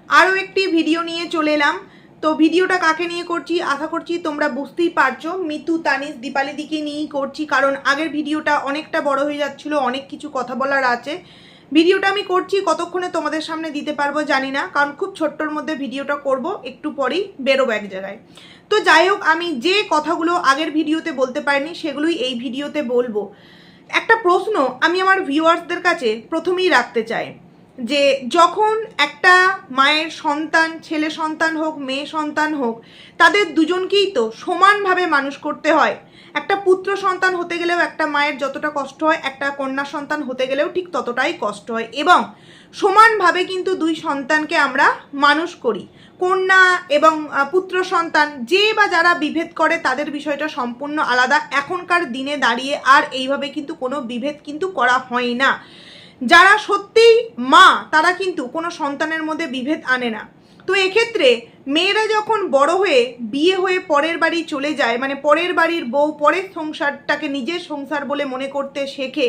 আরও একটি ভিডিও নিয়ে চলে এলাম। তো ভিডিওটা কাকে নিয়ে করছি আশা করছি তোমরা বুঝতেই পারছো, মিতু, তানিশ, দীপালিদিকে নিয়েই করছি। কারণ আগের ভিডিওটা অনেকটা বড় হয়ে যাচ্ছিল, অনেক কিছু কথা বলার আছে। ভিডিওটা আমি করছি, কতক্ষণে তোমাদের সামনে দিতে পারবো জানি না, কারণ খুব ছোট্টর মধ্যে ভিডিওটা করব, একটু পরেই বেরোবো এক জায়গায়। তো যাই হোক, আমি যে কথাগুলো আগের ভিডিওতে বলতে পারিনি সেগুলোই এই ভিডিওতে বলবো। একটা প্রশ্ন আমি আমার ভিউয়ার্সদের কাছে প্রথমেই রাখতে চাই, যে যখন একটা মায়ের সন্তান, ছেলে সন্তান হোক মেয়ে সন্তান হোক, তাদের দুজনকেই তো সমানভাবে মানুষ করতে হয়। একটা পুত্র সন্তান হতে গেলেও একটা মায়ের যতটা কষ্ট হয়, একটা কন্যা সন্তান হতে গেলেও ঠিক ততটাই কষ্ট হয়, এবং সমানভাবে কিন্তু দুই সন্তানকে আমরা মানুষ করি। কন্যা এবং পুত্র সন্তান যে বা যারা বিভেদ করে তাদের বিষয়টা সম্পূর্ণ আলাদা। এখনকার দিনে দাঁড়িয়ে আর এইভাবে কিন্তু কোনো বিভেদ কিন্তু করা হয় না। যারা সত্যিই মা তারা কিন্তু কোনো সন্তানের মধ্যে বিভেদ আনে না। তো এক্ষেত্রে মেয়েরা যখন বড় হয়ে বিয়ে হয়ে পরের বাড়ি চলে যায়, মানে পরের বাড়ির বউ, পরের সংসারটাকে নিজের সংসার বলে মনে করতে শেখে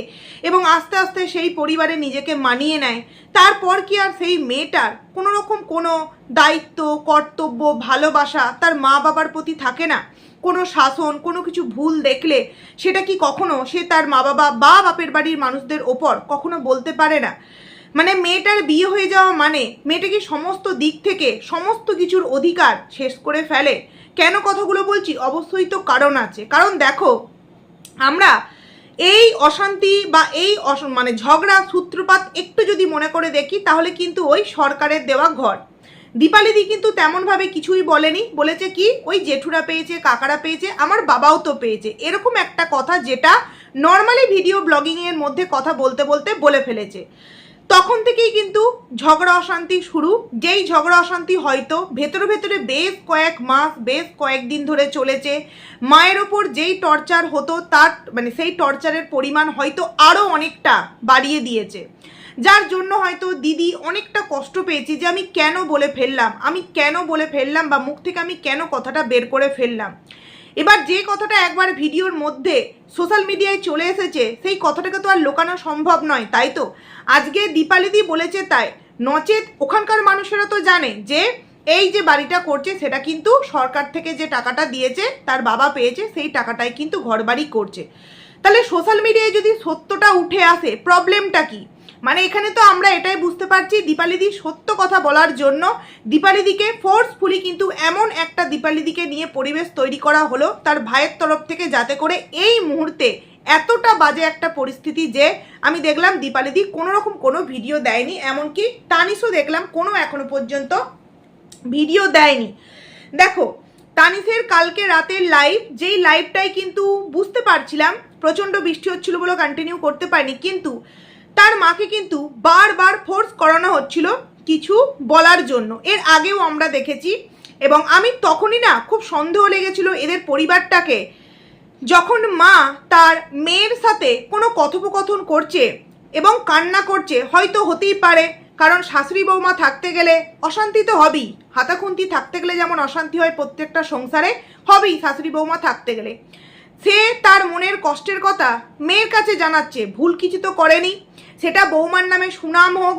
এবং আস্তে আস্তে সেই পরিবারে নিজেকে মানিয়ে নেয়, তারপর কি আর সেই মেয়েটার কোনো রকম কোনো দায়িত্ব, কর্তব্য, ভালোবাসা তার মা বাবার প্রতি থাকে না? কোনো শাসন, কোনো কিছু ভুল দেখলে সেটা কি কখনো সে তার মা বাবা বা বাপের বাড়ির মানুষদের ওপর কখনো বলতে পারে না? মানে মেয়েটার বিয়ে হয়ে যাওয়া মানে মেয়েটা কি সমস্ত দিক থেকে সমস্ত কিছুর অধিকার শেষ করে ফেলে? কেন কথাগুলো বলছি? অবশ্যই তো কারণ আছে। কারণ দেখো, আমরা এই অশান্তি বা এই মানে ঝগড়া সূত্রপাত একটু যদি মনে করে দেখি, তাহলে কিন্তু ওই সরকারের দেওয়া ঘর। দীপালিদি কিন্তু তেমনভাবে কিছুই বলেনি, বলেছে কি ওই জেঠুরা পেয়েছে, কাকারা পেয়েছে, আমার বাবাও তো পেয়েছে, এরকম একটা কথা যেটা নর্মালি ভিডিও ব্লগিংয়ের মধ্যে কথা বলতে বলতে বলে ফেলেছে। তখন থেকেই কিন্তু ঝগড়া অশান্তি শুরু। যেই ঝগড়া অশান্তি হয়তো ভেতরে ভেতরে বেশ কয়েক মাস, বেশ কয়েকদিন ধরে চলেছে। মায়ের ওপর যেই টর্চার হতো তার মানে সেই টর্চারের পরিমাণ হয়তো আরও অনেকটা বাড়িয়ে দিয়েছে, যার জন্য হয়তো দিদি অনেকটা কষ্ট পেয়েছি যে আমি কেন বলে ফেললাম, বা মুখ থেকে আমি কেন কথাটা বের করে ফেললাম। এবার যে কথাটা একবার ভিডিওর মধ্যে সোশ্যাল মিডিয়ায় চলে এসেছে, সেই কথাটাকে তো আর লুকানো সম্ভব নয়, তাই তো আজকে দীপালিদি বলেছে তাই, নচেত ওখানকার মানুষেরা তো জানে যে এই যে বাড়িটা করছে সেটা কিন্তু সরকার থেকে যে টাকাটা দিয়েছে তার বাবা পেয়েছে, সেই টাকাটাই কিন্তু ঘরবাড়ি করছে। তাহলে সোশ্যাল মিডিয়ায় যদি সত্যটা উঠে আসে, প্রবলেমটা কি? মানে এখানে তো আমরা এটাই বুঝতে পারছি, দীপালিদি সত্য কথা বলার জন্য দীপালিদিকে ফোর্সফুলি কিন্তু এমন একটা দীপালিদিকে নিয়ে পরিবেশ তৈরি করা হলো তার ভাইয়ের তরফ থেকে, যাতে করে এই মুহূর্তে এতটা বাজে একটা পরিস্থিতি যে আমি দেখলাম দীপালিদি কোনো রকম কোনো ভিডিও দেয়নি, এমনকি তানিশও দেখলাম কোনো এখনো পর্যন্ত ভিডিও দেয়নি। দেখো, তানিশের কালকে রাতের লাইভ, যেই লাইভটাই কিন্তু বুঝতে পারছিলাম প্রচণ্ড বৃষ্টি হচ্ছিল বলে কন্টিনিউ করতে পারিনি, কিন্তু তার মাকে কিন্তু বারবার ফোর্স করানো হচ্ছিল কিছু বলার জন্য। এর আগেও আমরা দেখেছি, এবং আমি তখনই না খুব সন্দেহ লেগেছিল এদের পরিবারটাকে, যখন মা তার মেয়ের সাথে কোনো কথোপকথন করছে এবং কান্না করছে। হয়তো হতেই পারে, কারণ শাশুড়ি বৌমা থাকতে গেলে অশান্তি তো হবেই, হাতাখুন্তি থাকতে গেলে যেমন অশান্তি হয় প্রত্যেকটা সংসারে, হবেই শাশুড়ি বৌমা থাকতে গেলে। সে তার মনের কষ্টের কথা মেয়ের কাছে জানাচ্ছে, ভুল কিছু তো করেনি, সেটা বৌমার নামে সুনাম হোক,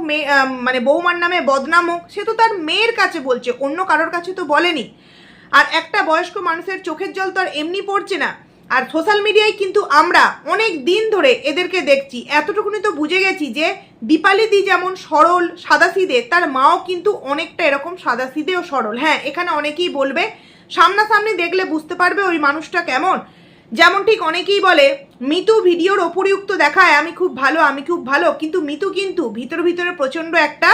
মানে বৌমার নামে বদনাম হোক, সে তো তার মেয়ের কাছে বলছে, অন্য কারোর কাছে তো বলেনি। আর একটা বয়স্ক মানুষের চোখের জল তো আর এমনি পড়ছে না। আর সোশ্যাল মিডিয়ায় কিন্তু আমরা অনেক দিন ধরে এদেরকে দেখছি, এতটুকুনি তো বুঝে গেছি যে দীপালিদি যেমন সরল সাদাসিধে, তার মাও কিন্তু অনেকটা এরকম সাদাসিধে ও সরল। হ্যাঁ, এখানে অনেকেই বলবে, সামনাসামনি দেখলে বুঝতে পারবে ওই মানুষটা কেমন। যেমন ঠিক অনেকেই বলে মিতু ভিডিওর উপরিউক্ত দেখায় আমি খুব ভালো, কিন্তু মিতু কিন্তু ভিতরে ভিতরে প্রচণ্ড একটা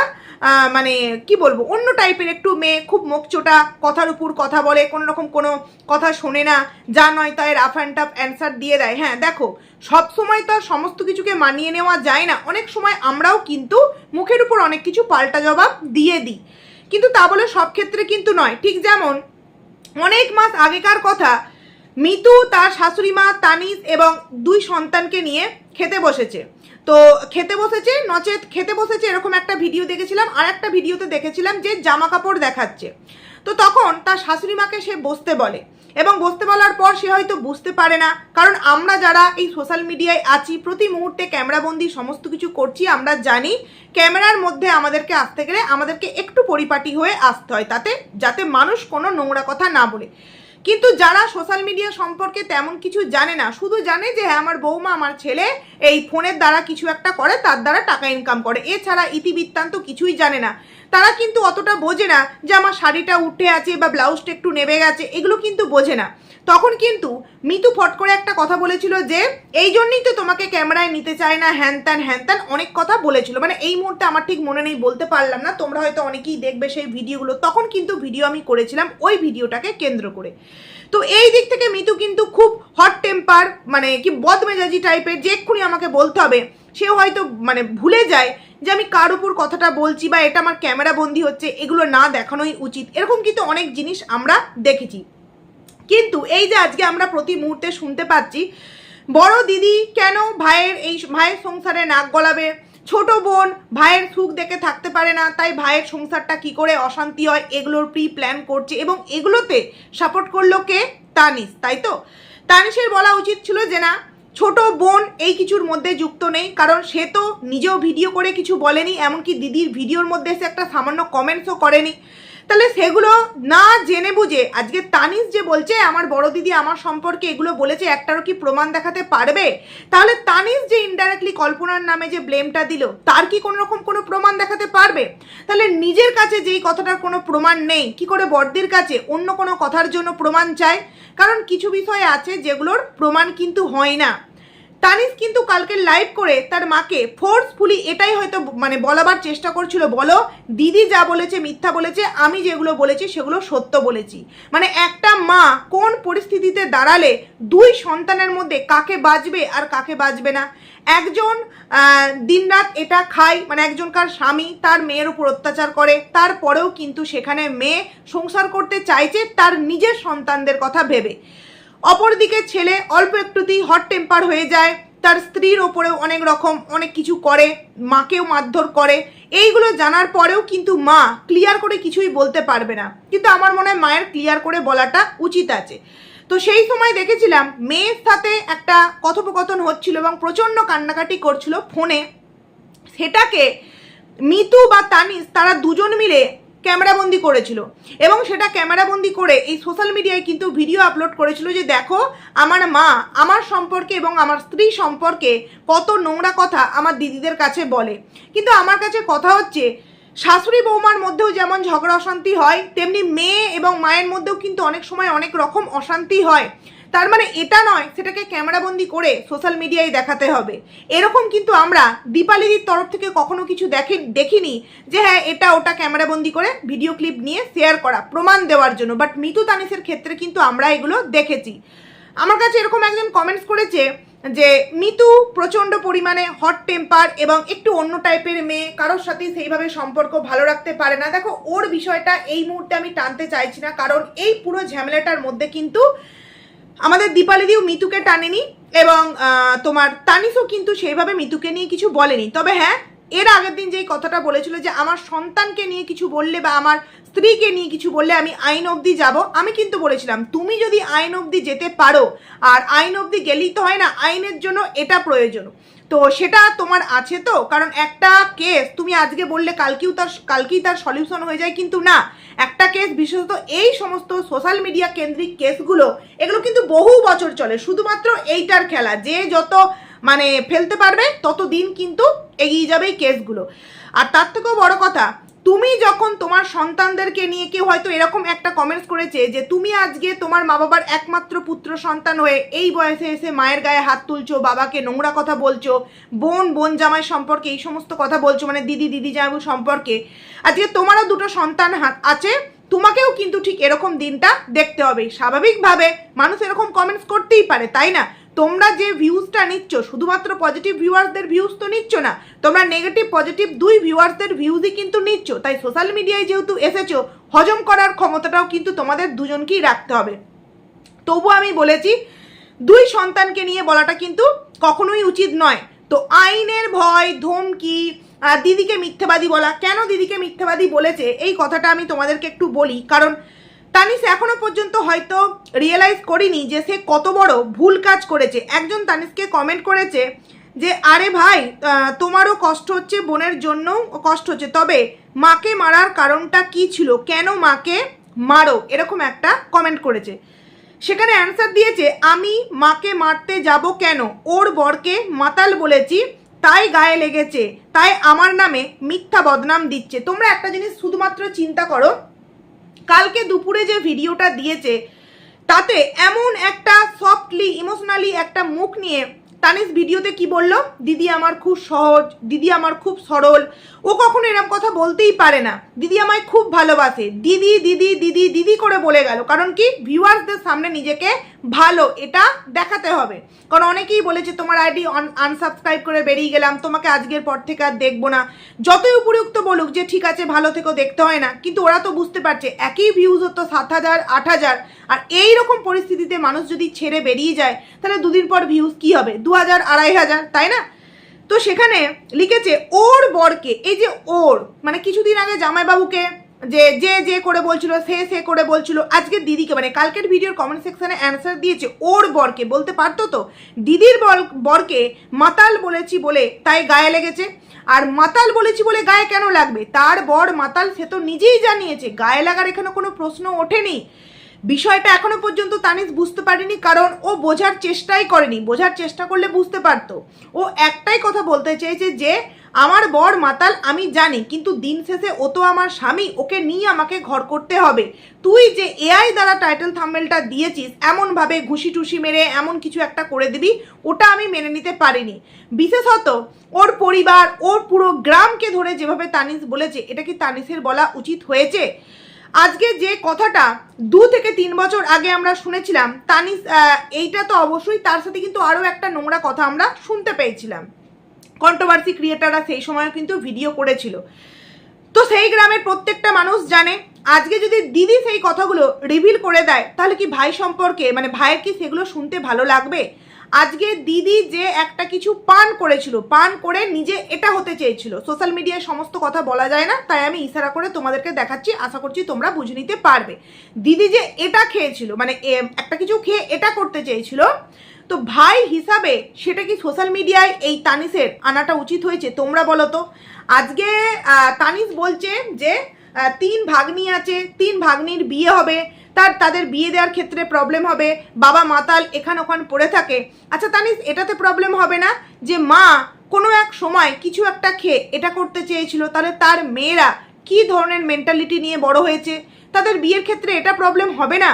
মানে কি বলবো, অন্য টাইপের একটু মেয়ে, খুব মুখচোটা, কথার উপর কথা বলে, কোনো রকম কোনো কথা শোনে না, যা নয় তাই রাফ অ্যান্ড টাফ অ্যান্সার দিয়ে দেয়। হ্যাঁ দেখো, সব সময় তো আর সমস্ত কিছুকে মানিয়ে নেওয়া যায় না, অনেক সময় আমরাও কিন্তু মুখের উপর অনেক কিছু পাল্টা জবাব দিয়ে দিই, কিন্তু তা বলে সব ক্ষেত্রে কিন্তু নয়। ঠিক যেমন অনেক মাস আগেকার কথা, মিতু তার শাশুড়ি মা তানিশ এবং দুই সন্তানকে নিয়ে খেতে বসেছে। তো খেতে বসেছে এরকম একটা ভিডিও দেখেছিলাম, আর একটা ভিডিওতে দেখেছিলাম যে জামা কাপড় দেখাচ্ছে। তো তখন তার শাশুড়ি মাকে সে বসতে বলে, এবং বসতে বলার পর সে হয়তো বুঝতে পারে না, কারণ আমরা যারা এই সোশ্যাল মিডিয়ায় আছি প্রতি মুহূর্তে ক্যামেরাবন্দি সমস্ত কিছু করছি, আমরা জানি ক্যামেরার মধ্যে আমাদেরকে আসতে গেলে আমাদেরকে একটু পরিপাটি হয়ে আসতে হয়, যাতে মানুষ কোনো নোংরা কথা না বলে। কিন্তু যারা সোশ্যাল মিডিয়া সম্পর্কে তেমন কিছু জানে না, শুধু জানে যে হ্যাঁ আমার বৌমা আমার ছেলে এই ফোনের দ্বারা কিছু একটা করে, তার দ্বারা টাকা ইনকাম করে, এছাড়া ইতিবৃত্তান্ত কিছুই জানে না, তারা কিন্তু অতটা বোঝে না যে আমার শাড়িটা উঠে আছে বা ব্লাউজটা একটু নেবে গেছে, এগুলো কিন্তু বোঝে না। তখন কিন্তু মিতু ফট করে একটা কথা বলেছিল যে এই জন্যই তো তোমাকে ক্যামেরায় নিতে চায় না, হ্যান ত্যান অনেক কথা বলেছিল। মানে এই মুহূর্তে আমার ঠিক মনে নেই, বলতে পারলাম না, তোমরা হয়তো অনেকেই দেখবে সেই ভিডিওগুলো। তখন কিন্তু ভিডিও আমি করেছিলাম ওই ভিডিওটাকে কেন্দ্র করে। তো এই দিক থেকে মিতু কিন্তু খুব হট টেম্পার, মানে কি বদমেজাজি টাইপের, যে এক্ষুনি আমাকে বলতে হবে, সেও হয়তো মানে ভুলে যায় যে আমি কার উপর কথাটা বলছি বা এটা আমার ক্যামেরা বন্দি হচ্ছে, এগুলো না দেখানোই উচিত। এরকম কিন্তু অনেক জিনিস আমরা দেখেছি। কিন্তু এই যে আজকে আমরা প্রতি মুহূর্তে শুনতে পাচ্ছি বড় দিদি কেন ভাইয়ের সংসারে নাক গলাবে, ছোট বোন ভাইয়ের সুখ দেখে থাকতে পারে না, তাই ভাইয়ের সংসারটা কি করে অশান্তি হয় এগুলোর প্রি প্ল্যান করছে, এবং এগুলোতে সাপোর্ট করলো কে? তানিশ, তাই তো? তানিশের বলা উচিত ছিল যে না, ছোট বোন এই কিছুর মধ্যে যুক্ত নেই, কারণ সে তো নিজেও ভিডিও করে কিছু বলেনি, এমনকি দিদির ভিডিওর মধ্যে সে একটা সামান্য কমেন্টসও করেনি। তাহলে সেগুলো না জেনে বুঝে আজকে তানিশ যে বলছে আমার বড় দিদি আমার সম্পর্কে এগুলো বলেছে, একটারও কি প্রমাণ দেখাতে পারবে? তাহলে তানিশ যে ইনডাইরেক্টলি কল্পনার নামে যে ব্লেমটা দিল, তার কি কোনো রকম কোনো প্রমাণ দেখাতে পারবে? তাহলে নিজের কাছে যেই কথাটার কোনো প্রমাণ নেই, কি করে বড়দির কাছে অন্য কোনো কথার জন্য প্রমাণ চায়? কারণ কিছু বিষয় আছে যেগুলোর প্রমাণ কিন্তু হয় না। তানিশ কিন্তু কালকে লাইভ করে তার মাকে ফোর্সফুলি এটাই হয়তো মানে বলাবার চেষ্টা করছিল, বলো দিদি যা বলেছে মিথ্যা বলেছে, আমি যেগুলো বলেছি সেগুলো সত্য বলেছি। মানে একটা মা কোন পরিস্থিতিতে দাঁড়ালে দুই সন্তানের মধ্যে কাকে বাঁচবে আর কাকে বাঁচবে না। একজন দিনরাত এটা খায়, মানে একজনকার স্বামী তার মেয়ের উপর অত্যাচার করে, তারপরেও কিন্তু সেখানে মেয়ে সংসার করতে চাইছে তার নিজের সন্তানদের কথা ভেবে। অপরদিকে ছেলে অল্প একটুতেই হট টেম্পার হয়ে যায়, তার স্ত্রীর ওপরেও অনেক কিছু করে, মাকেও মারধর করে। এইগুলো জানার পরেও কিন্তু মা ক্লিয়ার করে কিছুই বলতে পারবে না, কিন্তু আমার মনে হয় মায়ের ক্লিয়ার করে বলাটা উচিত আছে। তো সেই সময় দেখেছিলাম মেয়ের সাথে একটা কথোপকথন হচ্ছিল এবং প্রচণ্ড কান্নাকাটি করছিল ফোনে, সেটাকে মিতু বা তানিশ তারা দুজন মিলে ক্যামেরাবন্দি করেছিল, এবং সেটা ক্যামেরাবন্দি করে এই সোশ্যাল মিডিয়ায় কিন্তু ভিডিও আপলোড করেছিল যে দেখো আমার মা আমার সম্পর্কে এবং আমার স্ত্রী সম্পর্কে কত নোংরা কথা আমার দিদিদের কাছে বলে। কিন্তু আমার কাছে কথা হচ্ছে, শাশুড়ি বৌমার মধ্যেও যেমন ঝগড়া অশান্তি হয়, তেমনি মেয়ে এবং মায়ের মধ্যেও কিন্তু অনেক সময় অনেক রকম অশান্তি হয়। তার মানে এটা নয় সেটাকে ক্যামেরাবন্দি করে সোশ্যাল মিডিয়ায় দেখাতে হবে। এরকম কিন্তু আমরা দীপালিদির তরফ থেকে কখনো কিছু দেখিনি যে হ্যাঁ এটা ওটা ক্যামেরাবন্দি করে ভিডিও ক্লিপ নিয়ে শেয়ার করা প্রমাণ দেওয়ার জন্য, বাট মিতু তানিশের ক্ষেত্রে কিন্তু আমরা এগুলো দেখেছি। আমার কাছে এরকম একজন কমেন্টস করেছে যে মিতু প্রচণ্ড পরিমাণে হট টেম্পার এবং একটু অন্য টাইপের মেয়ে, কারোর সাথে সেইভাবে সম্পর্ক ভালো রাখতে পারে না। দেখো ওর বিষয়টা এই মুহূর্তে আমি টানতে চাইছি না, কারণ এই পুরো ঝামেলাটার মধ্যে কিন্তু আমাদের দীপালিদিও মিতুকে টানেনি এবং তোমার তানিশও কিন্তু সেইভাবে মিতুকে নিয়ে কিছু বলেনি। তবে হ্যাঁ, এর আগের দিন যেই কথাটা বলেছিল যে আমার সন্তানকে নিয়ে কিছু বললে বা আমার স্ত্রীকে নিয়ে কিছু বললে আমি আইন অবধি যাব, আমি কিন্তু বলেছিলাম তুমি যদি আইন অবধি যেতে পারো, আর আইন অবধি গেলেই তো হয় না, আইনের জন্য এটা প্রয়োজন, তো সেটা তোমার আছে তো। কারণ একটা কেস তুমি আজকে বললে কালকেই তার সলিউশন হয়ে যায়, কিন্তু না, একটা কেস বিশেষত এই সমস্ত সোশ্যাল মিডিয়া কেন্দ্রিক কেসগুলো এগুলো কিন্তু বহু বছর চলে, শুধুমাত্র এইটার খেলা, যে যত মানে ফেলতে পারবে তত দিন কিন্তু এগিয়ে যাবে এই কেসগুলো। আর তার থেকেও বড় কথা, তুমি যখন তোমার সন্তানদেরকে নিয়ে, কেউ হয়তো এরকম একটা কমেন্টস করেছে যে তুমি আজকে তোমার মা বাবার একমাত্র পুত্র সন্তান হয়ে এই বয়সে এসে মায়ের গায়ে হাত তুলছো, বাবাকে নোংরা কথা বলছো, বোন জামাই সম্পর্কে এই সমস্ত কথা বলছো, মানে দিদি জামাই সম্পর্কে। আজকে তোমারও দুটো সন্তান আছে, তোমাকেও কিন্তু ঠিক এরকম দিনটা দেখতে হবে। স্বাভাবিকভাবে মানুষ এরকম কমেন্টস করতেই পারে, তাই না? তোমরা যে ভিউজটা নিচ্ছ শুধুমাত্র পজিটিভ ভিউয়ার্সদের ভিউজ তো নিচ্ছ না, তোমরা নেগেটিভ পজিটিভ দুই ভিউয়ার্সদের ভিউজই কিন্তু নিচ্ছ। তাই সোশ্যাল মিডিয়ায় যেহেতু এসেছো, হজম করার ক্ষমতাটাও কিন্তু তোমাদের দুজনকেই রাখতে হবে। তবু আমি বলেছি দুই সন্তানকে নিয়ে বলাটা কিন্তু কখনোই উচিত নয়। তো আইনের ভয়, ধমকি, দিদিকে মিথ্যাবাদী বলা, কেন দিদিকে মিথ্যাবাদী বলেছে এই কথাটা আমি তোমাদেরকে একটু বলি। কারণ তানিশ এখনো পর্যন্ত হয়তো রিয়েলাইজ করিনি যে সে কত বড় ভুল কাজ করেছে। একজন তানিশকে কমেন্ট করেছে যে আরে ভাই তোমারও কষ্ট হচ্ছে, বোনের জন্যও কষ্ট হচ্ছে, তবে মাকে মারার কারণটা কি ছিল, কেন মাকে মারো, এরকম একটা কমেন্ট করেছে। সেখানে অ্যান্সার দিয়েছে আমি মাকে মারতে যাব কেন, ওর বরকে মাতাল বলেছি তাই গায়ে লেগেছে, তাই আমার নামে মিথ্যা বদনাম দিচ্ছে। তোমরা একটা জিনিস শুধুমাত্র চিন্তা করো, কালকে দুপুরে যে ভিডিওটা দিয়েছে তাতে এমন একটা সফটলি ইমোশনালি একটা মুখ নিয়ে তানিশ ভিডিওতে কি বললো, দিদি আমার খুব সহজ, দিদি আমার খুব সরল। ও কখনো এরকম কথা বলতেই পারে না, দিদি আমায় খুব ভালোবাসে, দিদি দিদি দিদি দিদি করে বলে গেল। কারণ কি, ভিউয়ার্সদের সামনে নিজেকে ভালো এটা দেখাতে হবে। কারণ অনেকেই বলেছে তোমার আইডি আনসাবস্ক্রাইব করে বেরিয়ে গেলাম, তোমাকে আজকের পর থেকে আর দেখবো না। যতই উপযুক্ত বলুক যে ঠিক আছে ভালো থেকো, দেখতে হয় না, কিন্তু ওরা তো বুঝতে পারছে একই ভিউজ হতো 7,000 8,000, আর এইরকম পরিস্থিতিতে মানুষ যদি ছেড়ে বেরিয়ে যায় তাহলে দুদিন পর ভিউজ কি হবে, 2,000 2,500, তাই না? তো সেখানে লিখেছে ওর বরকে, এই যে ওর মানে কিছুদিন আগে জামাইবাবুকে যে যে যে করে বলছিল, সে করে বলছিল, আজকে দিদিকে মানে কালকের ভিডিওর কমেন্ট সেকশনে অ্যান্সার দিয়েছে ওর বরকে, বলতে পারতো তো দিদির বরকে মাতাল বলেছি বলে তাই গায়ে লেগেছে। আর মাতাল বলেছি বলে গায়ে কেন লাগবে, তার বর মাতাল সে তো নিজেই জানিয়েছে, গায়ে লাগার এখানে কোনো প্রশ্ন ওঠেনি। বিষয়টা এখনো পর্যন্ত তানিশ বুঝতে পারেনি, কারণ ও বোঝার চেষ্টাই করেনি। বোঝার চেষ্টা করলে বুঝতে পারতো। ও একটাই কথা বলতে চেয়েছে যে আমার বর মাতাল আমি জানি, কিন্তু দিন শেষে ও তো আমার স্বামী, ওকে নিয়ে আমাকে ঘর করতে হবে। তুই যে এআই দ্বারা টাইটেল থাম্বনেলটা দিয়েছিস, এমনভাবে ঘুষি টুসি মেরে এমন কিছু একটা করে দিবি, ওটা আমি মেনে নিতে পারিনি। বিশেষত ওর পরিবার, ওর পুরো গ্রামকে ধরে যেভাবে তানিশ বলেছে, এটা কি তানিশের বলা উচিত হয়েছে? আজকে যে কথাটা 2 থেকে 3 বছর আগে আমরা শুনেছিলাম তানিশ, এইটা তো অবশ্যই, তার সাথে কিন্তু আরও একটা নোংরা কথা আমরা শুনতে পেয়েছিলাম। কন্ট্রোভার্সি ক্রিয়েটাররা সেই সময় কিন্তু ভিডিও করেছিল, তো সেই গ্রামের প্রত্যেকটা মানুষ জানে। আজকে যদি দিদি সেই কথাগুলো রিভিল করে দেয় তাহলে কি ভাই সম্পর্কে মানে ভাইয়ের কি সেগুলো শুনতে ভালো লাগবে? আজকে দিদি যে একটা কিছু পান করেছিল, পান করে নিজে এটা হতে চেয়েছিল, সোশ্যাল মিডিয়ায় সমস্ত কথা বলা যায় না, তাই আমি ইশারা করে তোমাদেরকে দেখাচ্ছি, আশা করছি তোমরা বুঝে নিতে পারবে। দিদি যে এটা খেয়েছিল মানে একটা কিছু খেয়ে এটা করতে চেয়েছিল, তো ভাই হিসাবে সেটা কি সোশ্যাল মিডিয়ায় এই তানিশের আনাটা উচিত হয়েছে? তোমরা বলো তো। আজকে তানিশ বলছে যে 3 ভাগ্নি আছে, 3 ভাগ্নির বিয়ে হবে, তাদের বিয়ে দেওয়ার ক্ষেত্রে প্রবলেম হবে, বাবা মাতাল এখান ওখান পড়ে থাকে। আচ্ছা তানিশ, এটাতে প্রবলেম হবে না যে মা কোনো এক সময় কিছু একটা খেয়ে এটা করতে চেয়েছিল, তাহলে তার মেয়েরা কি ধরনের মেন্টালিটি নিয়ে বড় হয়েছে, তাদের বিয়ের ক্ষেত্রে এটা প্রবলেম হবে না?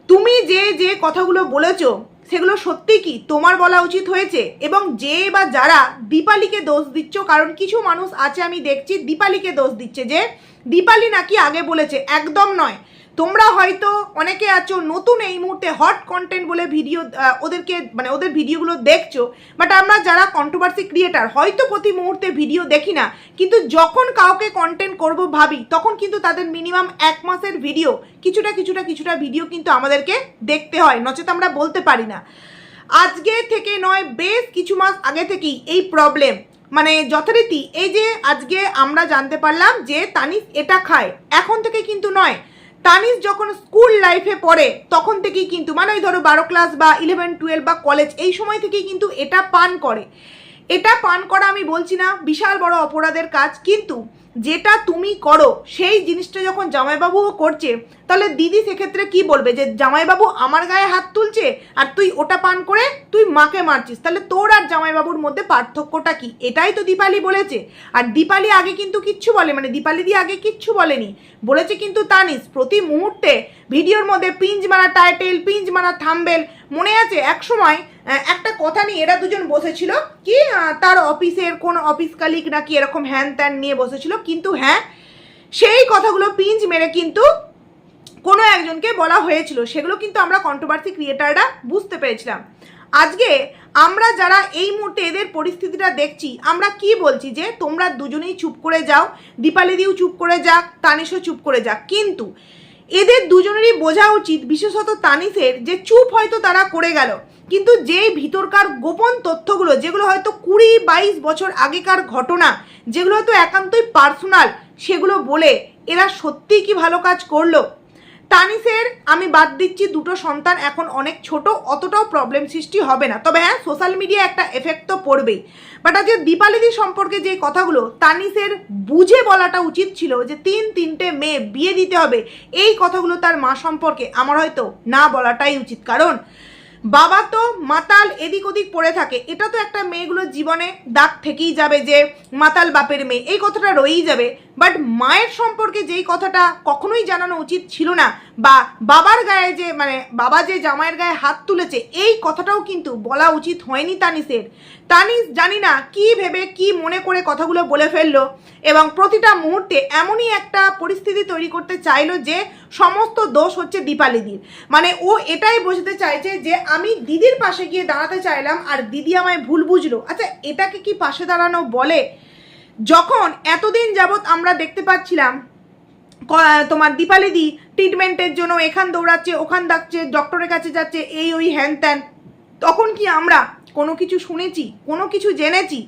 তুমি যে যে কথাগুলো বলেছো সেগুলো সত্যি কি তোমার বলা উচিত হয়েছে? এবং যে বা যারা দীপালিকে দোষ দিচ্ছ, কারণ কিছু মানুষ আছে আমি দেখছি দীপালিকে দোষ দিচ্ছে যে দীপালি নাকি আগে বলেছে, একদম নয়। তোমরা হয়তো অনেকে আছো নতুন এই মুহূর্তে হট কন্টেন্ট বলে ভিডিও ওদেরকে মানে ওদের ভিডিওগুলো দেখছো, বাট আমরা যারা কন্ট্রোভার্সি ক্রিয়েটার হয়তো প্রতি মুহূর্তে ভিডিও দেখি না, কিন্তু যখন কাউকে কন্টেন্ট করব ভাবি তখন কিন্তু তাদের মিনিমাম 1 মাসের ভিডিও কিছুটা ভিডিও কিন্তু আমাদেরকে দেখতে হয়, নচেত আমরা বলতে পারি না। আজকে থেকে নয়, বেশ কিছু মাস আগে থেকেই এই প্রবলেম, মানে যথারীতি এই যে আজকে আমরা জানতে পারলাম যে তানিশ এটা খায়, এখন থেকে কিন্তু নয়। তানিশ যখন স্কুল লাইফে পড়ে তখন থেকেই কিন্তু মানে ওই ধরো 12 ক্লাস বা 11 12 বা কলেজ এই সময় থেকেই কিন্তু এটা পান করে। এটা পান করা আমি বলছি না বিশাল বড় অপরাধের কাজ, কিন্তু যেটা তুমি করো সেই জিনিসটা যখন জামাইবাবুও করছে, তাহলে দিদি সেক্ষেত্রে কি বলবে যে জামাইবাবু আমার গায়ে হাত তুলছে আর তুই ওটা পান করে তুই মাকে মারছিস, তাহলে তোর আর জামাইবাবুর মধ্যে পার্থক্যটা কি? এটাই তো দীপালি বলেছে। আর দীপালি আগে কিন্তু কিচ্ছু বলে মানে দীপালি দিয়ে আগে কিচ্ছু বলেনি, বলেছে কিন্তু তানিশ প্রতি মুহূর্তে ভিডিওর মধ্যে পিঞ্চ মারা টাইটেল, পিঞ্চ মারা থাম্বেল। মনে আছে এক সময় একটা কথা নিয়ে এরা দুজন বসেছিল কি তার অফিসের কোন অফিস কালিক নাকি এরকম হ্যান ত্যান নিয়ে বসেছিল, কিন্তু হ্যাঁ সেই কথাগুলো পিঞ্চ মেরে কিন্তু কোনো একজনকে বলা হয়েছিল, সেগুলো কিন্তু আমরা কন্ট্রোভার্সি ক্রিয়েটাররা বুঝতে পেরেছিলাম। আজকে আমরা যারা এই মুহূর্তে এদের পরিস্থিতিটা দেখছি আমরা কি বলছি যে তোমরা দুজনেই চুপ করে যাও, দীপালি দিও চুপ করে যাক, তানিশও চুপ করে যাক, কিন্তু এদের দুজনেরই বোঝা উচিত, বিশেষত তানিশের, যে চুপ হয়তো তারা করে গেল, কিন্তু যে ভিতরকার গোপন তথ্যগুলো যেগুলো হয়তো 20-22 বছর আগেকার ঘটনা, যেগুলো হয়তো একান্তই পার্সোনাল, সেগুলো বলে এরা সত্যিই কি ভালো কাজ করলো? তানিসের আমি বাদ দিচ্ছি, দুটো সন্তান এখন অনেক ছোট, অতটাও প্রবলেম সৃষ্টি হবে না। তবে হ্যাঁ, সোশ্যাল মিডিয়া একটা এফেক্ট তো পড়বেই। বাট আজকে দীপালিদি সম্পর্কে যে কথাগুলো তানিসের বুঝে বলাটা উচিত ছিল, যে তিনটে মেয়ে বিয়ে দিতে হবে, এই কথাগুলো তার মা সম্পর্কে আমার হয়তো না বলাটাই উচিত। কারণ বাবা তো মাতাল এদিক ওদিক পড়ে থাকে, এটা তো একটা মেয়েগুলোর জীবনে দাগ থেকেই যাবে যে মাতাল বাপের মেয়ে, এই কথাটা রয়েই যাবে। বাট মায়ের সম্পর্কে যেই কথাটা কখনোই জানানো উচিত ছিল না, বা বাবার গায়ে যে বাবা যে জামাইয়ের গায়ে হাত তুলেছে, এই কথাটাও কিন্তু বলা উচিত হয়নি তানিসের। তানিস জানি না কি ভেবে কি মনে করে কথাগুলো বলে ফেললো, এবং প্রতিটা মুহূর্তে এমনই একটা পরিস্থিতি তৈরি করতে চাইলো যে সমস্ত দোষ হচ্ছে দীপালিদির। ও এটাই বোঝাতে চাইছে যে আমি দিদির পাশে গিয়ে দাঁড়াতে চাইলাম আর দিদি আমায় ভুল বুঝলো। আচ্ছা, এটাকে কি পাশে দাঁড়ানো বলে? যখন এতদিন যাবৎ আমরা দেখতে পাচ্ছিলাম তোমার দীপালিদি ট্রিটমেন্টের জন্য এখান দৌড়াচ্ছে, ওখান ডাকছে, ডক্টরের কাছে যাচ্ছে, এই ওই হ্যান ত্যান, তখন কি আমরা কোনো কিছু শুনেছি, কোনো কিছু জেনেছি?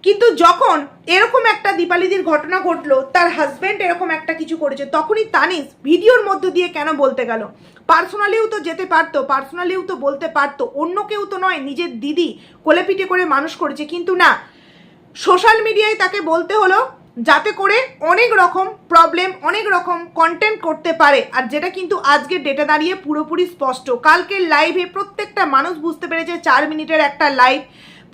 কিন্তু যখন এরকম একটা দীপালিদির ঘটনা ঘটলো, তার হাজব্যান্ড এরকম একটা কিছু করেছে, তখনই তানিস ভিডিওর মধ্য দিয়ে কেন বলতে গেল? পার্সোনালিও তো যেতে পারতো, পার্সোনালিও তো বলতে পারতো, অন্য কেউ তো নয়, নিজের দিদি কোলেপিটে করে মানুষ করেছে। কিন্তু না, সোশ্যাল মিডিয়ায় তাকে বলতে হলো যাতে করে অনেক রকম প্রবলেম, অনেক রকম কন্টেন্ট করতে পারে। আর যেটা কিন্তু আজকের ডেটে দাঁড়িয়ে পুরোপুরি স্পষ্ট। কালকের লাইভে প্রত্যেকটা মানুষ বুঝতে পেরেছে 4 মিনিটের একটা লাইভ,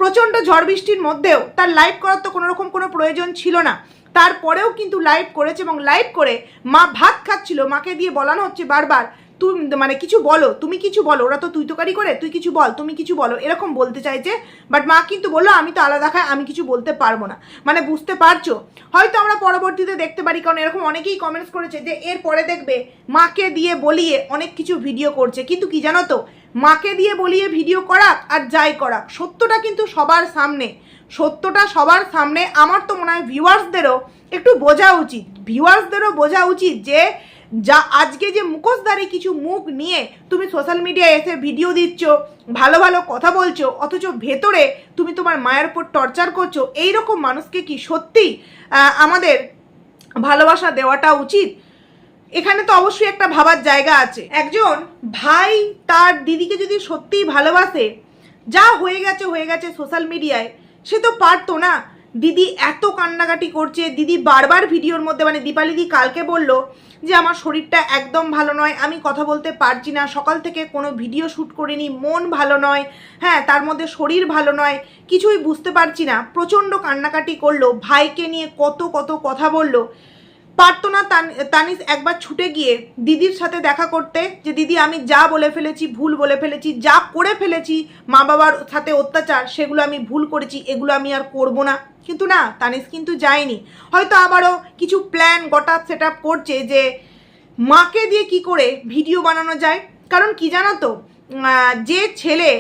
প্রচণ্ড ঝড় বৃষ্টির মধ্যেও তার লাইভ করার তো কোনো রকম কোনো প্রয়োজন ছিল না, তারপরেও কিন্তু লাইভ করেছে। এবং লাইভ করে মা ভাত খাচ্ছিল, মাকে দিয়ে বলানো হচ্ছে বারবার তুমি কিছু বলো, তুমি কিছু বলো, ওরা তো তুই তোকারি করে, তুই কিছু বল, তুমি কিছু বলো, এরকম বলতে চাইছে। বাট মা কিন্তু বললো আমি তো আলাদা খাই, আমি কিছু বলতে পারবো না। বুঝতে পারছো? হয়তো আমরা পরবর্তীতে দেখতে পারি, কারণ এরকম অনেকেই কমেন্টস করেছে যে এরপরে দেখবে মাকে দিয়ে বলিয়ে অনেক কিছু ভিডিও করছে। কিন্তু কি জানো তো, মাকে দিয়ে বলিয়ে ভিডিও করাক আর যাই করাক, সত্যটা কিন্তু সবার সামনে, সত্যটা সবার সামনে। আমার তো মনে হয় ভিউয়ার্সদেরও একটু বোঝা উচিত, ভিউয়ার্সদেরও বোঝা উচিত যে যা আজকে যে মুখোশধারী কিছু মুখ নিয়ে তুমি সোশ্যাল মিডিয়ায় এসে ভিডিও দিচ্ছ, ভালো ভালো কথা বলছো, অথচ ভেতরে তুমি তোমার মায়ের উপর টর্চার করছো, এইরকম মানুষকে কি সত্যি আমাদের ভালোবাসা দেওয়াটা উচিত? এখানে তো অবশ্যই একটা ভাবার জায়গা আছে। একজন ভাই তার দিদিকে যদি সত্যিই ভালোবাসে, যা হয়ে গেছে সোশ্যাল মিডিয়ায়, সে তো পারতো না। দিদি এত কান্নাকাটি করছে, দিদি বারবার ভিডিওর মধ্যে, দীপালিদি কালকে বলল যে আমার শরীরটা একদম ভালো নয়, আমি কথা বলতে পারছি না, সকাল থেকে কোনো ভিডিও শ্যুট করিনি, মন ভালো নয়, হ্যাঁ তার মধ্যে শরীর ভালো নয়, কিছুই বুঝতে পারছি না, প্রচণ্ড কান্নাকাটি করলো, ভাইকে নিয়ে কত কথা বললো। পারতো না তানিস একবার ছুটে গিয়ে দিদির সাথে দেখা করতে, যে দিদি আমি যা বলে ফেলেছি, ভুল বলে ফেলেছি, যা করে ফেলেছি, মা বাবার সাথে অত্যাচার, সেগুলো আমি ভুল করেছি, এগুলো আমি আর করবো না। কিন্তু না, তানিস কিন্তু যায়নি। হয়তো আবারও কিছু প্ল্যান গোটা সেট আপ করছে যে মাকে দিয়ে কি করে ভিডিও বানানো যায়। কারণ কি জানো তো, যে ছেলে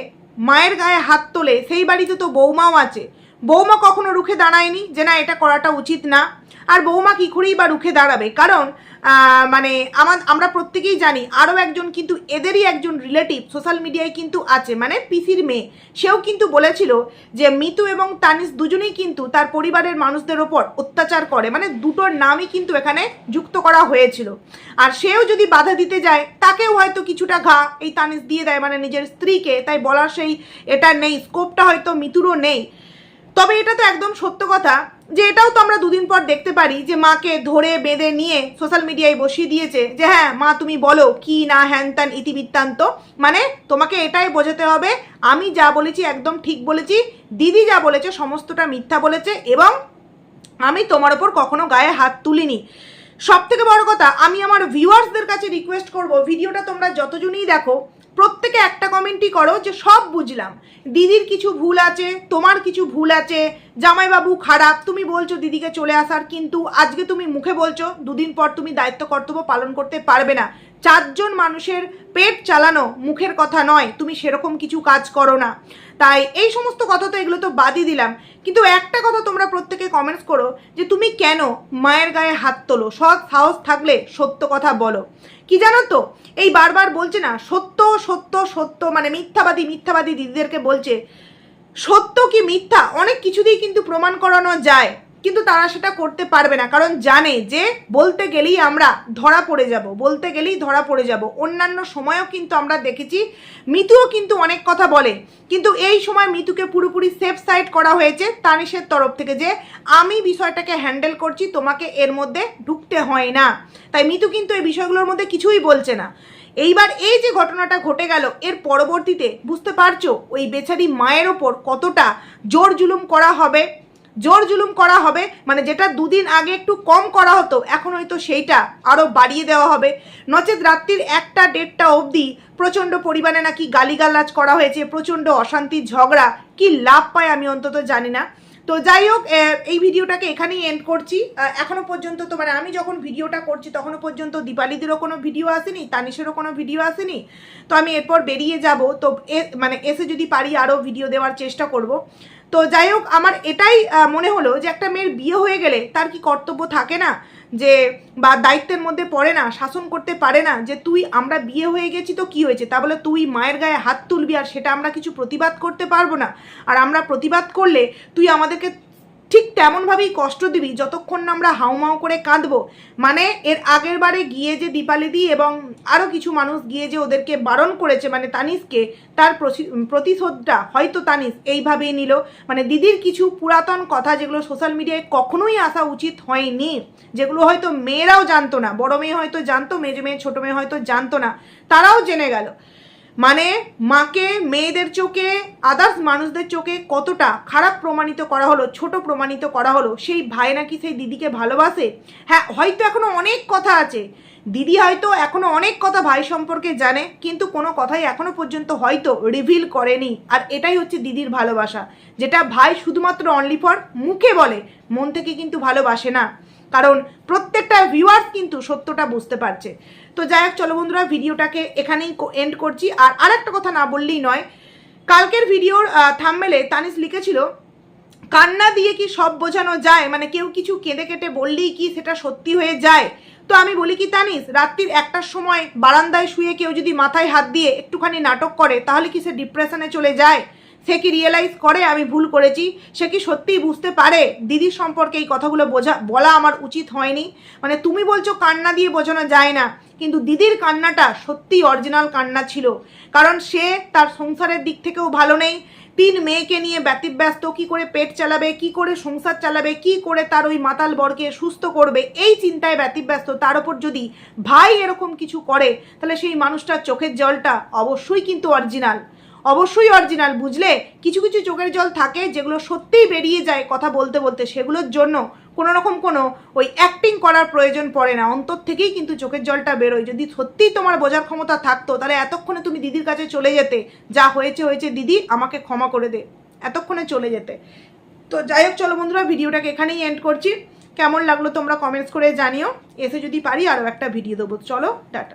মায়ের গায়ে হাত তোলে সেই বাড়িতে তো বৌমাও আছে, বৌমা কখনো রুখে দাঁড়ায়নি যে না এটা করাটা উচিত না। আর বৌমা কী করেই বা রুখে দাঁড়াবে? কারণ আমরা প্রত্যেকেই জানি আরও একজন কিন্তু এদেরই একজন রিলেটিভ সোশ্যাল মিডিয়ায় কিন্তু আছে, পিসির মেয়ে, সেও কিন্তু বলেছিল যে মিতু এবং তানিস দুজনেই কিন্তু তার পরিবারের মানুষদের ওপর অত্যাচার করে, দুটোর নামই কিন্তু এখানে যুক্ত করা হয়েছিল। আর সেও যদি বাধা দিতে যায়, তাকেও হয়তো কিছুটা ঘা এই তানিস দিয়ে দেয়, নিজের স্ত্রীকে। তাই বলার সেই এটা নেই, স্কোপটা হয়তো মিতুরও নেই। তবে এটা তো একদম সত্য কথা যে এটাও তো আমরা দুদিন পর দেখতে পারি যে মাকে ধরে বেঁধে নিয়ে সোশ্যাল মিডিয়ায় বসিয়ে দিয়েছে যে হ্যাঁ মা তুমি বলো কি না হ্যান ত্যান ইতিবৃত্তান্ত। তোমাকে এটাই বোঝাতে হবে আমি যা বলেছি একদম ঠিক বলেছি, দিদি যা বলেছে সমস্তটা মিথ্যা বলেছে, এবং আমি তোমার ওপর কখনো গায়ে হাত তুলিনি। সব থেকে বড় কথা, আমি আমার ভিউয়ার্সদের কাছে রিকোয়েস্ট করব, ভিডিওটা তোমরা যতজনই দেখো প্রত্যেকে একটা কমেন্টই করো যে সব বুঝলাম, দিদির কিছু ভুল আছে, তোমার কিছু ভুল আছে, জামাইবাবু খারাপ, তুমি বলছো দিদিকে চলে আসার, কিন্তু আজকে তুমি মুখে বলছো দুদিন পর তুমি দায়িত্ব কর্তব্য পালন করতে পারবে না। 4 জন মানুষের পেট চালানো মুখের কথা নয়, তুমি সেরকম কিছু কাজ করো না। তাই এই সমস্ত কথা তো এগুলো তো বাদই দিলাম, কিন্তু একটা কথা তোমরা প্রত্যেকে কমেন্টস করো যে তুমি কেন মায়ের গায়ে হাত তোলো? সৎ সাহস থাকলে সত্য কথা বলো। কি জানো তো, এই বারবার বলছে না সত্য সত্য সত্য, মিথ্যাবাদী মিথ্যাবাদী দিদিদেরকে বলছে, সত্য কি মিথ্যা অনেক কিছুতেই কিন্তু প্রমাণ করানো যায়। কিন্তু তারা সেটা করতে পারবে না, কারণ জানে যে বলতে গেলেই আমরা ধরা পড়ে যাব, বলতে গেলেই ধরা পড়ে যাব। অন্যান্য সময়ও কিন্তু আমরা দেখেছি মিতুও কিন্তু অনেক কথা বলে, কিন্তু এই সময় মিতুকে পুরোপুরি সেফ সাইড করা হয়েছে তানিশের তরফ থেকে, যে আমি বিষয়টাকে হ্যান্ডেল করছি, তোমাকে এর মধ্যে ঢুকতে হয় না। তাই মিতু কিন্তু এই বিষয়গুলোর মধ্যে কিছুই বলছে না। এইবার এই যে ঘটনাটা ঘটে গেল, এর পরবর্তীতে বুঝতে পারছো ওই বেচারি মায়ের ওপর কতটা জোর জুলুম করা হবে, মানে যেটা দুদিন আগে একটু কম করা হতো এখন হয়তো সেইটা আরও বাড়িয়ে দেওয়া হবে। নচেত রাত্রির 1টা-1:30 অবধি প্রচণ্ড পরিমাণে নাকি গালিগালাজ করা হয়েছে, প্রচণ্ড অশান্তি ঝগড়া, কি লাভ পায় আমি অন্তত জানি না। তো যাই হোক, এই ভিডিওটাকে এখানেই এন্ড করছি। এখনো পর্যন্ত তো মানে আমি যখন ভিডিওটা করছি তখনও পর্যন্ত দীপালিদেরও কোনো ভিডিও আসেনি, তানিশেরও কোনো ভিডিও আসেনি। তো আমি এরপর বেরিয়ে যাব, তো মানে এসে যদি পারি আরও ভিডিও দেওয়ার চেষ্টা করব। তো যাই হোক, আমার এটাই মনে হলো যে একটা মেয়ের বিয়ে হয়ে গেলে তার কি কর্তব্য থাকে না, যে বা দায়িত্বের মধ্যে পড়ে না, শাসন করতে পারে না, যে তুই আমরা বিয়ে হয়ে গেছি তো কি হয়েছে, তা বলে তুই মায়ের গায়ে হাত তুলবি আর সেটা আমরা কিছু প্রতিবাদ করতে পারবো না। আর আমরা প্রতিবাদ করলে তুই আমাদেরকে ঠিক তেমনভাবেই কষ্ট দিবি যতক্ষণ না আমরা হাউমাউ করে কাঁদবো। মানে এর আগের বারে গিয়ে যে দীপালিদি এবং আরও কিছু মানুষ গিয়ে যে ওদেরকে বারণ করেছে, মানে তানিশকে, তার প্রতিশোধটা হয়তো তানিশ এইভাবেই নিল। মানে দিদির কিছু পুরাতন কথা যেগুলো সোশ্যাল মিডিয়ায় কখনোই আসা উচিত হয়নি, যেগুলো হয়তো মেয়েরাও জানতো না, বড় মেয়ে হয়তো জানতো, মেয়ে মেয়ে ছোটো মেয়ে হয়তো জানতো না, তারাও জেনে গেল। মানে মাকে মেয়েদের চোখে, আদার্স মানুষদের চোখে কতটা খারাপ প্রমাণিত করা হলো, ছোট প্রমাণিত করা হলো। সেই ভাই নাকি সেই দিদিকে ভালোবাসে। হ্যাঁ, হয়তো এখনো অনেক কথা আছে, দিদি হয়তো এখনো অনেক কথা ভাই সম্পর্কে জানে, কিন্তু কোনো কথাই এখনো পর্যন্ত হয়তো রিভিল করেনি। আর এটাই হচ্ছে দিদির ভালোবাসা, যেটা ভাই শুধুমাত্র অনলি ফর মুখে বলে, মন থেকে কিন্তু ভালোবাসে না। কারণ প্রত্যেকটা ভিউয়ার্স কিন্তু সত্যটা বুঝতে পারছে। তো যাই হোক, চলো বন্ধুরা, ভিডিওটাকে এখানেই এন্ড করছি। আর আরেকটা কথা না বললেই নয়, কালকের ভিডিওর থাম্বনেলে তানিশ লিখেছিল কান্না দিয়ে কি সব বোঝানো যায়, মানে কেউ কিছু কেঁদে কেটে বললেই কি সেটা সত্যি হয়ে যায়। তো আমি বলি কি তানিশ, রাত্রির 1টার সময় বারান্দায় শুয়ে কেউ যদি মাথায় হাত দিয়ে একটুখানি নাটক করে, তাহলে কি সে ডিপ্রেশনে চলে যায়? সে কি রিয়েলাইজ করে আমি ভুল করেছি? সে কি সত্যিই বুঝতে পারে দিদির সম্পর্কে এই কথাগুলো বলা আমার উচিত হয়নি? মানে তুমি বলছো কান্না দিয়ে বোঝানো যায় না, কিন্তু দিদির কান্নাটা সত্যিই অরিজিনাল কান্না ছিল। কারণ সে তার সংসারের দিক থেকেও ভালো নেই, 3 মেয়েকে নিয়ে ব্যতিব্যস্ত, কি করে পেট চালাবে, কি করে সংসার চালাবে, কি করে তার ওই মাতাল বরকে সুস্থ করবে, এই চিন্তায় ব্যতিব্যস্ত। তার উপর যদি ভাই এরকম কিছু করে, তাহলে সেই মানুষটার চোখের জলটা অবশ্যই কিন্তু অরিজিনাল, অবশ্যই অরিজিনাল, বুঝলে? কিছু কিছু চোখের জল থাকে যেগুলো সত্যিই বেরিয়ে যায় কথা বলতে বলতে, সেগুলোর জন্য কোনো রকম কোনো ওই অ্যাক্টিং করার প্রয়োজন পড়ে না, অন্তর থেকেই কিন্তু চোখের জলটা বেরোয়। যদি সত্যিই তোমার বোঝার ক্ষমতা থাকতো, তাহলে এতক্ষণে তুমি দিদির কাছে চলে যেতে, যা হয়েছে হয়েছে দিদি আমাকে ক্ষমা করে দে, এতক্ষণে চলে যেতে। তো যাই হোক, চলো বন্ধুরা, ভিডিওটাকে এখানেই এন্ড করছি। কেমন লাগলো তোমরা কমেন্টস করে জানিও, এসে যদি পারি আরও একটা ভিডিও দেবো। চলো, টাটা।